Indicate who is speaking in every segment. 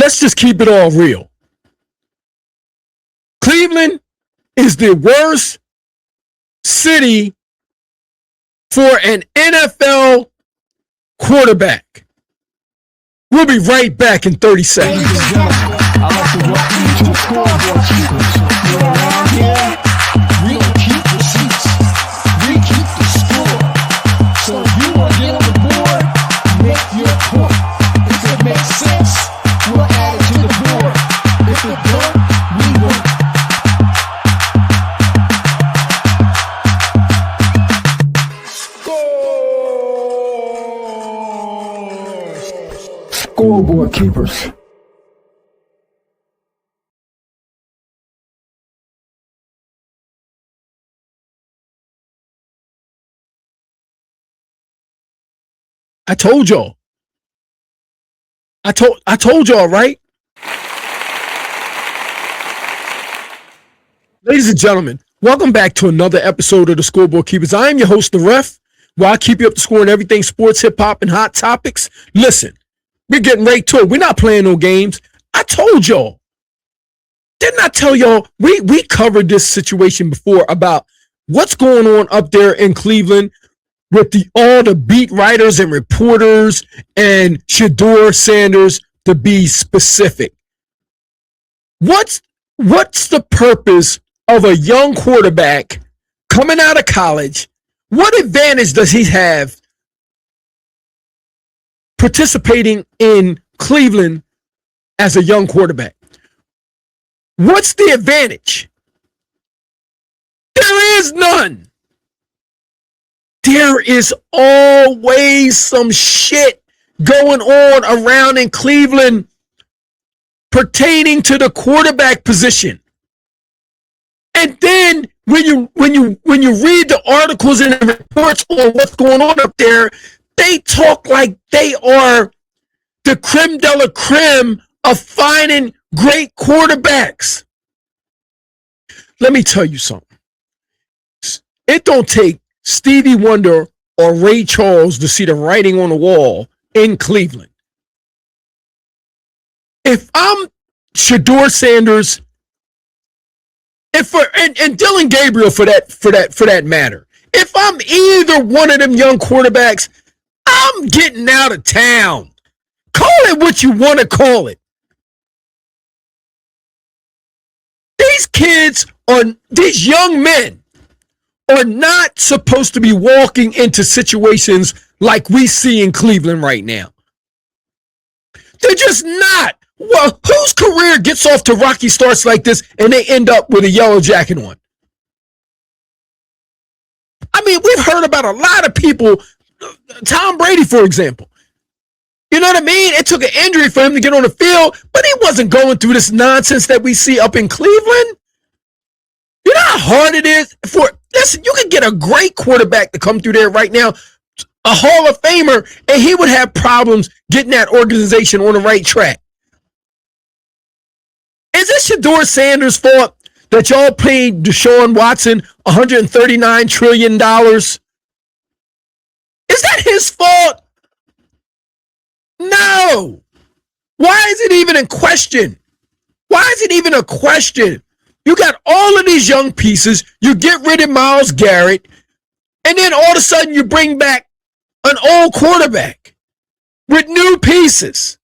Speaker 1: let's just keep it all real. Cleveland is the worst city for an NFL quarterback. We'll be right back in 30 seconds.
Speaker 2: Ladies and gentlemen, I'd like to welcome you to the Scoreboard Keepers. You're around here, we'll keep the seats. We keep the score. So you want to get on the board, make your point. If it makes sense, we'll add it to the board. If it don't, we won't. Scoreboard Keepers.
Speaker 1: I told y'all. I told y'all, right? Ladies and gentlemen, welcome back to another episode of the Scoreboard Keepers. I am your host, The Ref, where I keep you up to score on everything sports, hip-hop, and hot topics. Listen, we're getting right to it. We're not playing no games. I told y'all. Didn't I tell y'all? We covered this situation before about what's going on up there in Cleveland with all the beat writers and reporters and Shedeur Sanders, to be specific. What's the purpose of a young quarterback coming out of college? What advantage does he have participating in Cleveland as a young quarterback? What's the advantage? There is none. There is always some shit going on around in Cleveland pertaining to the quarterback position. And then when you read the articles and the reports on what's going on up there, they talk like they are the creme de la creme of finding great quarterbacks. Let me tell you something. It don't take Stevie Wonder or Ray Charles to see the writing on the wall in Cleveland. If I'm Shedeur Sanders, and Dylan Gabriel for that matter, if I'm either one of them young quarterbacks, I'm getting out of town. Call it what you want to call it. These young men are not supposed to be walking into situations like we see in Cleveland right now. They're just not. Well, whose career gets off to rocky starts like this and they end up with a yellow jacket on? I mean, we've heard about a lot of people. Tom Brady, for example. You know what I mean? It took an injury for him to get on the field, but he wasn't going through this nonsense that we see up in Cleveland. You know how hard it is listen, you can get a great quarterback to come through there right now, a Hall of Famer, and he would have problems getting that organization on the right track. Is it Shedeur Sanders' fault that y'all paid Deshaun Watson $139 trillion? Is that his fault? No. Why is it even in question? Why is it even a question? You got all of these young pieces. You get rid of Myles Garrett, and then all of a sudden you bring back an old quarterback with new pieces.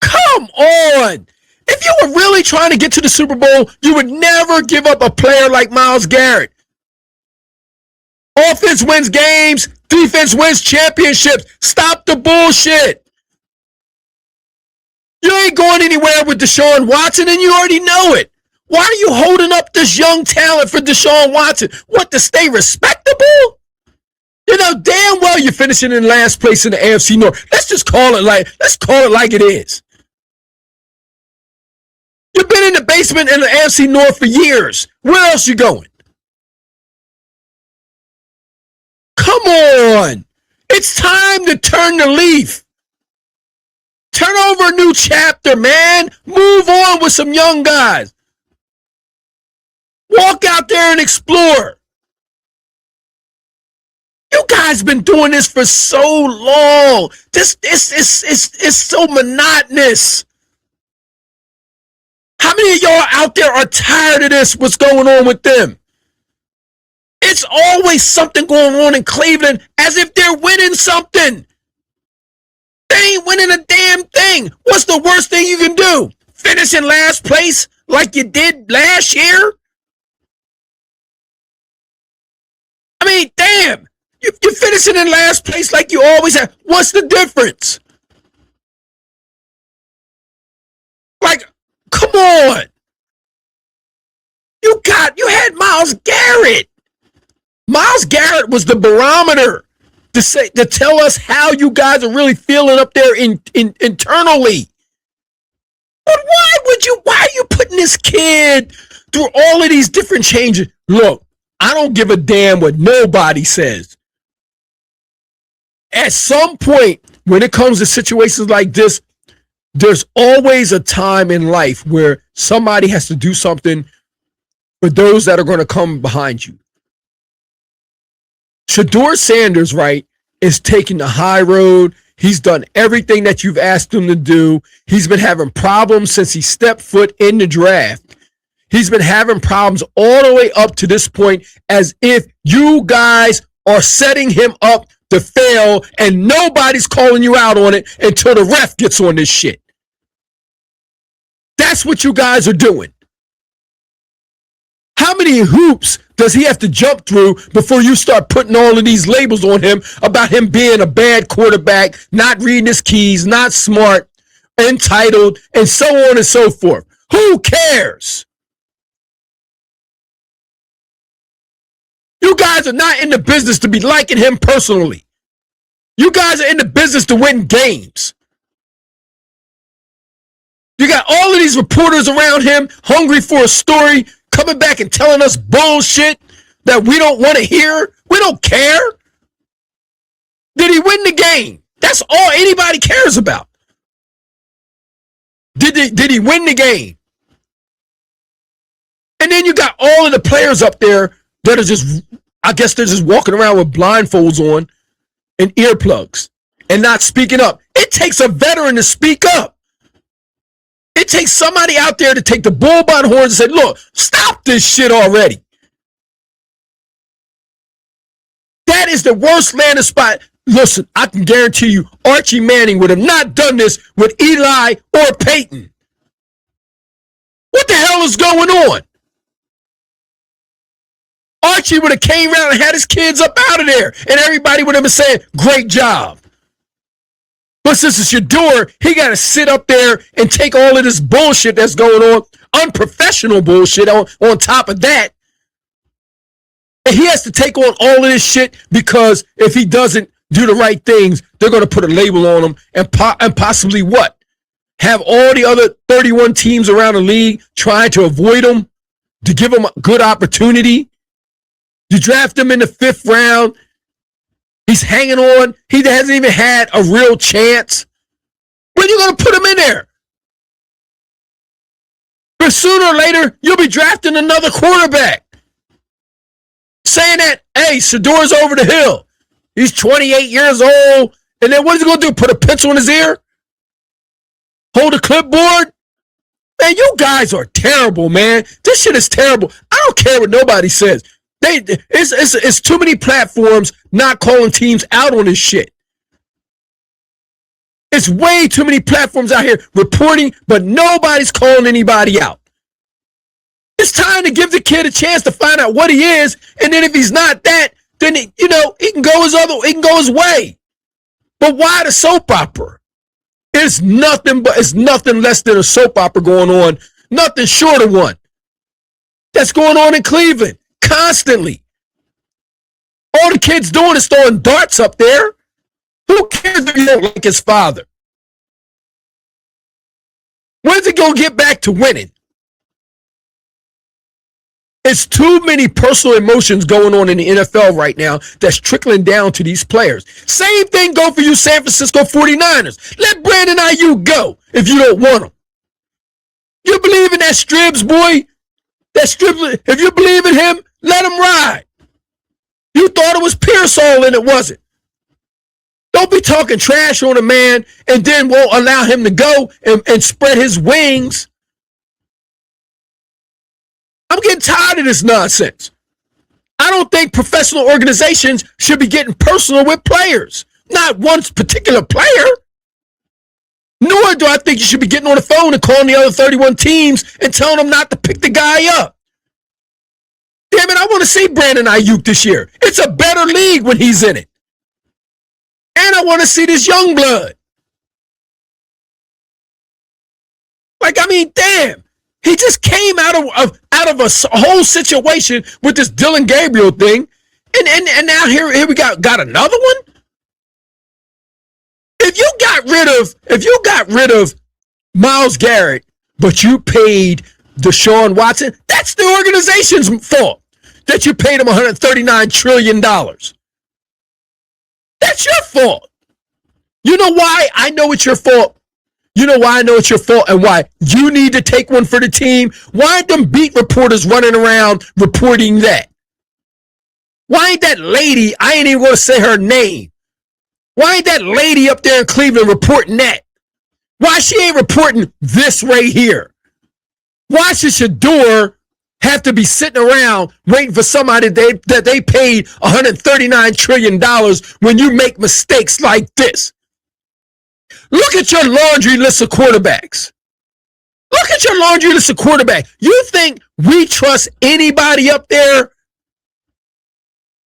Speaker 1: Come on. If you were really trying to get to the Super Bowl, you would never give up a player like Myles Garrett. Offense wins games. Defense wins championships. Stop the bullshit. You ain't going anywhere with Deshaun Watson, and you already know it. Why are you holding up this young talent for Deshaun Watson? What, to stay respectable? You know damn well you're finishing in last place in the AFC North. Let's call it like it is. You've been in the basement in the AFC North for years. Where else you going? Come on. It's time to turn the leaf. Turn over a new chapter, man. Move on with some young guys. Walk out there and explore. You guys been doing this for so long. It's so monotonous. How many of y'all out there are tired of this? What's going on with them? It's always something going on in Cleveland as if they're winning something. They ain't winning a damn thing. What's the worst thing you can do? Finish in last place like you did last year? I mean, damn. You're finishing in last place like you always have. What's the difference? Like, come on. You had Myles Garrett. Myles Garrett was the barometer to tell us how you guys are really feeling up there internally. But why are you putting this kid through all of these different changes? Look, I don't give a damn what nobody says. At some point, when it comes to situations like this, there's always a time in life where somebody has to do something for those that are going to come behind you. Shedeur Sanders, right, is taking the high road. He's done everything that you've asked him to do. He's been having problems since he stepped foot in the draft. He's been having problems all the way up to this point, as if you guys are setting him up to fail and nobody's calling you out on it until the ref gets on this shit. That's what you guys are doing. How many hoops does he have to jump through before you start putting all of these labels on him about him being a bad quarterback, not reading his keys, not smart, entitled, and so on and so forth? Who cares? You guys are not in the business to be liking him personally. You guys are in the business to win games. You got all of these reporters around him hungry for a story, coming back and telling us bullshit that we don't want to hear. We don't care. Did he win the game? That's all anybody cares about. Did he win the game? And then you got all of the players up there that are just, I guess they're just walking around with blindfolds on and earplugs and not speaking up. It takes a veteran to speak up. It takes somebody out there to take the bull by the horns and say, look, stop this shit already. That is the worst landing spot. Listen, I can guarantee you, Archie Manning would have not done this with Eli or Peyton. What the hell is going on? Archie would have came around and had his kids up out of there, and everybody would have been saying, great job. But since it's Shedeur, he got to sit up there and take all of this bullshit that's going on, unprofessional bullshit on top of that. And he has to take on all of this shit because if he doesn't do the right things, they're going to put a label on him and possibly what? Have all the other 31 teams around the league trying to avoid him, to give him a good opportunity. You draft him in the 5th round. He's hanging on. He hasn't even had a real chance. When are you going to put him in there? But sooner or later, you'll be drafting another quarterback. Saying that, hey, Shedeur's over the hill. He's 28 years old. And then what is he going to do? Put a pencil in his ear? Hold a clipboard? Man, you guys are terrible, man. This shit is terrible. I don't care what nobody says. It's too many platforms not calling teams out on this shit. It's way too many platforms out here reporting, but nobody's calling anybody out. It's time to give the kid a chance to find out what he is, and then if he's not that, then he can go his way. But why the soap opera? It's nothing less than a soap opera going on, nothing short of one. That's going on in Cleveland. Constantly. All the kid's doing is throwing darts up there. Who cares if you don't like his father? When's it going to get back to winning? It's too many personal emotions going on in the NFL right now that's trickling down to these players. Same thing go for you San Francisco 49ers. Let Brandon Ayuk go if you don't want him. You believe in that Stribbs boy? That Stribbs, if you believe in him, let him ride. You thought it was Pearsall and it wasn't. Don't be talking trash on a man and then won't allow him to go and spread his wings. I'm getting tired of this nonsense. I don't think professional organizations should be getting personal with players. Not one particular player. Nor do I think you should be getting on the phone and calling the other 31 teams and telling them not to pick the guy up. Damn it, I want to see Brandon Ayuk this year. It's a better league when he's in it. And I want to see this young blood. Like, I mean, damn. He just came out of a whole situation with this Dylan Gabriel thing. And now here we got another one? If you got rid of Myles Garrett, but you paid Deshaun Watson, that's the organization's fault that you paid him $139 trillion. That's your fault. You know why I know it's your fault? You know why I know it's your fault and why you need to take one for the team? Why aren't them beat reporters running around reporting that? Why ain't that lady, I ain't even going to say her name. Why ain't that lady up there in Cleveland reporting that? Why she ain't reporting this right here? Why should Shedeur have to be sitting around waiting for somebody that they paid $139 trillion when you make mistakes like this? Look at your laundry list of quarterbacks. Look at your laundry list of quarterbacks. You think we trust anybody up there?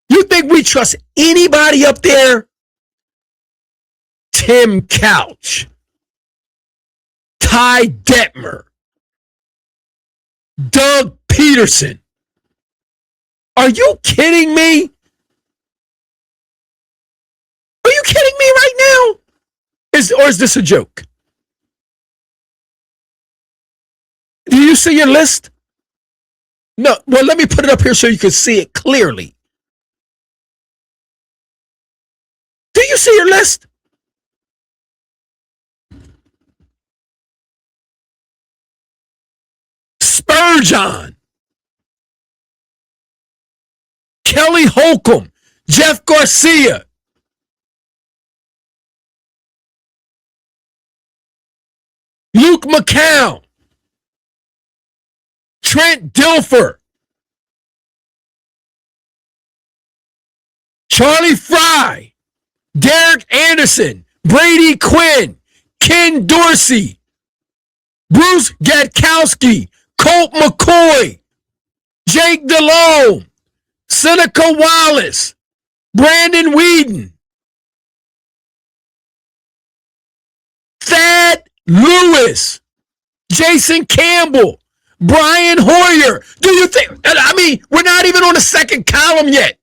Speaker 1: You think we trust anybody up there? Tim Couch, Ty Detmer, Doug Peterson. Are you kidding me? Are you kidding me right now? Or is this a joke? Do you see your list? No. Well, let me put it up here so you can see it clearly. Do you see your list? Spurgeon, Kelly Holcomb, Jeff Garcia, Luke McCown, Trent Dilfer, Charlie Fry, Derek Anderson, Brady Quinn, Ken Dorsey, Bruce Gatkowski, Colt McCoy, Jake Delhomme, Seneca Wallace, Brandon Whedon, Thad Lewis, Jason Campbell, Brian Hoyer. Do you think, I mean, we're not even on the second column yet.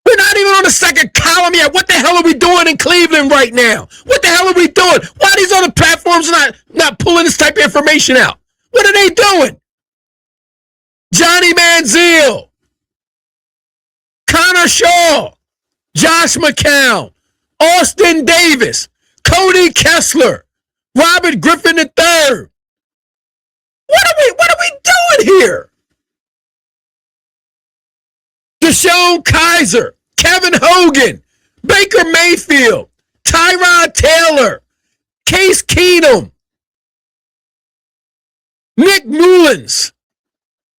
Speaker 1: We're not even on the second column yet. What the hell are we doing in Cleveland right now? What the hell are we doing? Why are these other platforms not pulling this type of information out? What are they doing? Johnny Manziel, Connor Shaw, Josh McCown, Austin Davis, Cody Kessler, Robert Griffin III. What are we doing here? Deshaun Kaiser, Kevin Hogan, Baker Mayfield, Tyrod Taylor, Case Keenum, Nick Mullins,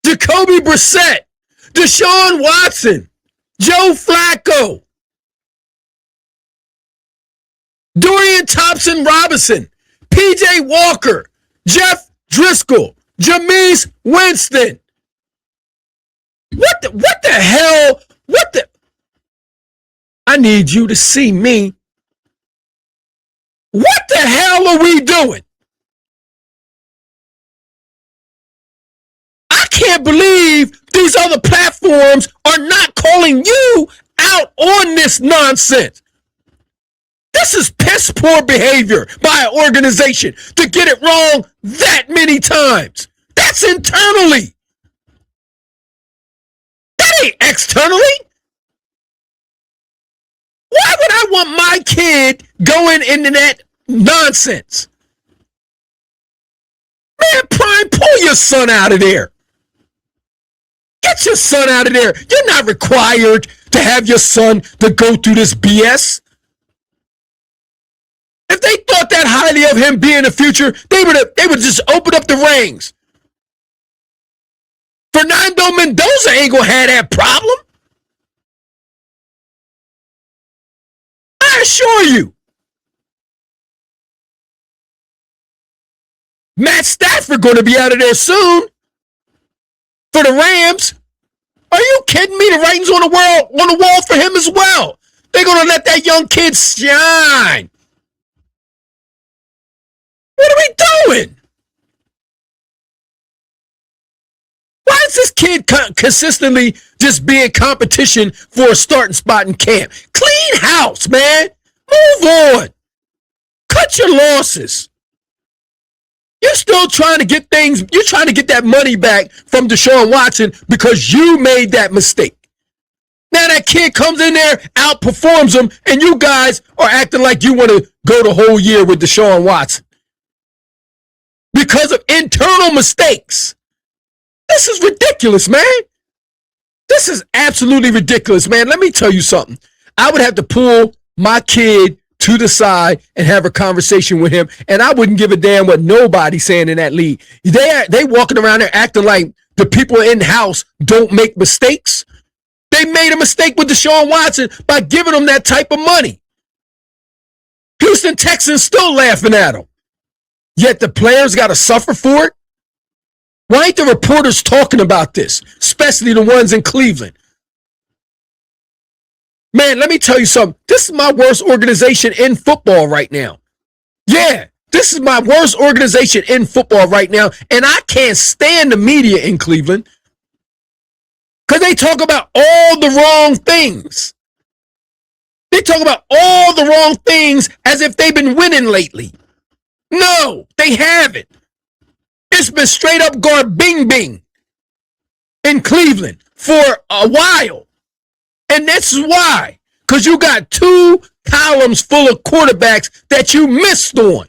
Speaker 1: Jacoby Brissett, Deshaun Watson, Joe Flacco, Dorian Thompson-Robinson, P.J. Walker, Jeff Driscoll, Jameis Winston. What the hell? I need you to see me. What the hell are we doing? I can't believe these other platforms are not calling you out on this nonsense. This is piss poor behavior by an organization to get it wrong that many times. That's internally. That ain't externally. Why would I want my kid going into that nonsense? Man, Prime, pull your son out of there. Get your son out of there. You're not required to have your son to go through this BS. If they thought that highly of him being the future, they would just open up the reins. Fernando Mendoza ain't gonna have that problem. I assure you. Matt Stafford gonna be out of there soon for the Rams. Are you kidding me? The writing's on the wall for him as well. They're gonna let that young kid shine. What are we doing? Why is this kid consistently just being competition for a starting spot in camp? Clean house, man. Move on. Cut your losses. You're still trying to get things, you're trying to get that money back from Deshaun Watson because you made that mistake. Now that kid comes in there, outperforms him, and you guys are acting like you want to go the whole year with Deshaun Watson because of internal mistakes. This is ridiculous, man. This is absolutely ridiculous, man. Let me tell you something. I would have to pull my kid to the side and have a conversation with him, and I wouldn't give a damn what nobody's saying in that league. They walking around there acting like the people in the house don't make mistakes. They made a mistake with Deshaun Watson by giving him that type of money. Houston Texans still laughing at him. Yet the players got to suffer for it. Why ain't the reporters talking about this, especially the ones in Cleveland? Man, let me tell you something. This is my worst organization in football right now. Yeah, this is my worst organization in football right now, and I can't stand the media in Cleveland because they talk about all the wrong things. They talk about all the wrong things as if they've been winning lately. No, they haven't. It's been straight up garbing in Cleveland for a while. And this is why. Because you got two columns full of quarterbacks that you missed on.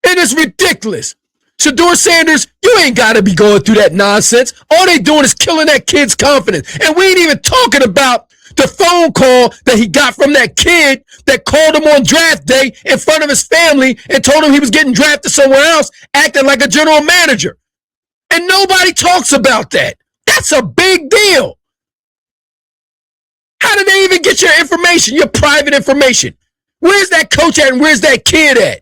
Speaker 1: And it's ridiculous. Shedeur Sanders, you ain't got to be going through that nonsense. All they doing is killing that kid's confidence. And we ain't even talking about the phone call that he got from that kid that called him on draft day in front of his family and told him he was getting drafted somewhere else, acting like a general manager. And nobody talks about that. That's a big deal. How did they even get your information, your private information? Where's that coach at and where's that kid at?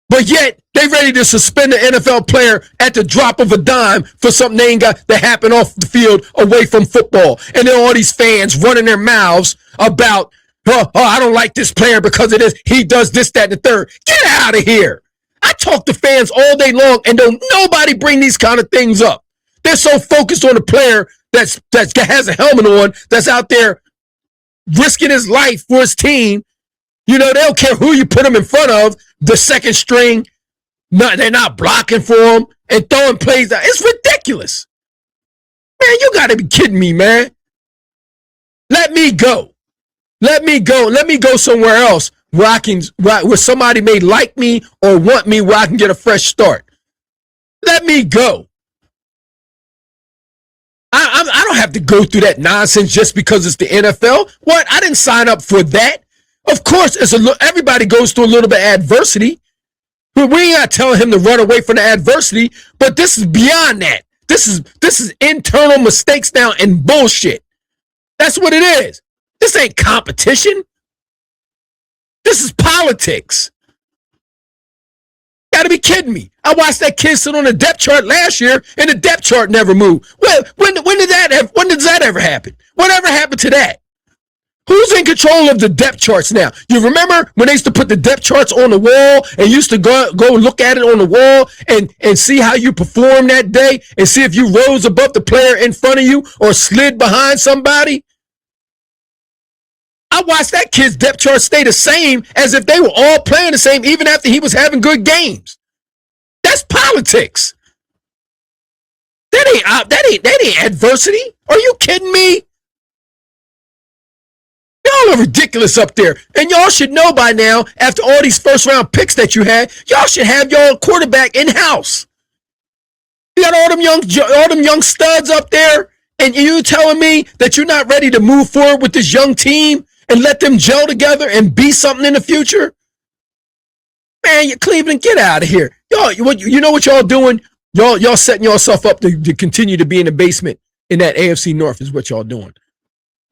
Speaker 1: But yet, they ready to suspend the NFL player at the drop of a dime for something they ain't got that happened off the field away from football. And then all these fans running their mouths about, I don't like this player because of this. He does this, that, and the third. Get out of here. I talk to fans all day long and don't nobody bring these kind of things up. They're so focused on the player that has a helmet on, that's out there risking his life for his team. You know, they don't care who you put him in front of, the second string. No, they're not blocking for him and throwing plays out. It's ridiculous. Man, you got to be kidding me, man. Let me go. Let me go. Let me go somewhere else where somebody may like me or want me, where I can get a fresh start. Let me go. I don't have to go through that nonsense just because it's the NFL. What? I didn't sign up for that. Of course, everybody goes through a little bit of adversity. But we ain't got telling him to run away from the adversity. But this is beyond that. This is internal mistakes now and bullshit. That's what it is. This ain't competition. This is politics. Gotta be kidding me. I watched that kid sit on the depth chart last year and the depth chart never moved. Well, when does that ever happen? Whatever happened to that? Who's in control of the depth charts now? You remember when they used to put the depth charts on the wall and used to go look at it on the wall and see how you performed that day and see if you rose above the player in front of you or slid behind somebody? I watched that kid's depth chart stay the same as if they were all playing the same even after he was having good games. That's politics. That ain't adversity. Are you kidding me? Y'all are ridiculous up there. And y'all should know by now, after all these first round picks that you had, y'all should have your quarterback in-house. You got all them young studs up there, and you telling me that you're not ready to move forward with this young team and let them gel together and be something in the future? Man, Cleveland, get out of here. Y'all, you know what y'all doing? Y'all setting yourself up to continue to be in the basement in that AFC North is what y'all doing.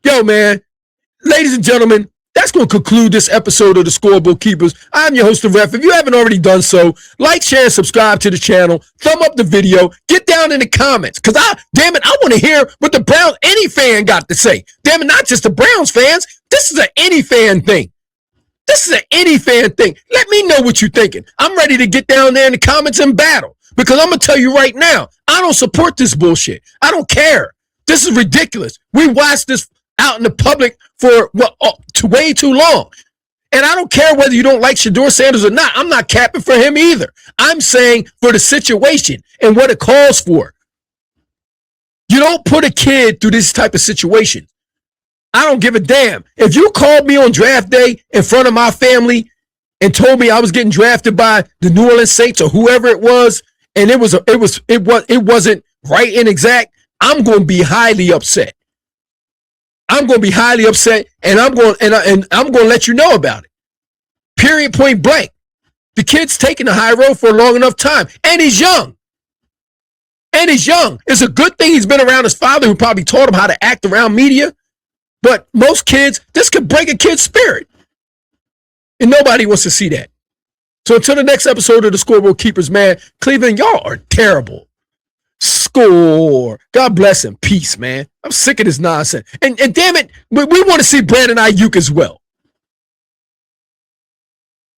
Speaker 1: Yo, man, ladies and gentlemen, that's going to conclude this episode of the Scoreboard Keepers. I'm your host, the Ref. If you haven't already done so, like, share, and subscribe to the channel. Thumb up the video. Get down in the comments. Because, damn it, I want to hear what the Browns, any fan got to say. Damn it, not just the Browns fans. This is an any fan thing. This is an any fan thing. Let me know what you're thinking. I'm ready to get down there in the comments and battle. Because I'm going to tell you right now, I don't support this bullshit. I don't care. This is ridiculous. We watched this out in the public for way too long. And I don't care whether you don't like Shedeur Sanders or not. I'm not capping for him either. I'm saying for the situation and what it calls for. You don't put a kid through this type of situation. I don't give a damn. If you called me on draft day in front of my family and told me I was getting drafted by the New Orleans Saints or whoever it was, and it wasn't right and exact, I'm going to be highly upset. I'm going to be highly upset, and I'm going to let you know about it. Period, point blank. The kid's taking the high road for a long enough time, and he's young. It's a good thing he's been around his father, who probably taught him how to act around media. But most kids, this could break a kid's spirit, and nobody wants to see that. So until the next episode of the Scoreboard Keepers, man, Cleveland, y'all are terrible. Score. God bless and peace, man. I'm sick of this nonsense. And damn it, we want to see Brandon Ayuk as well.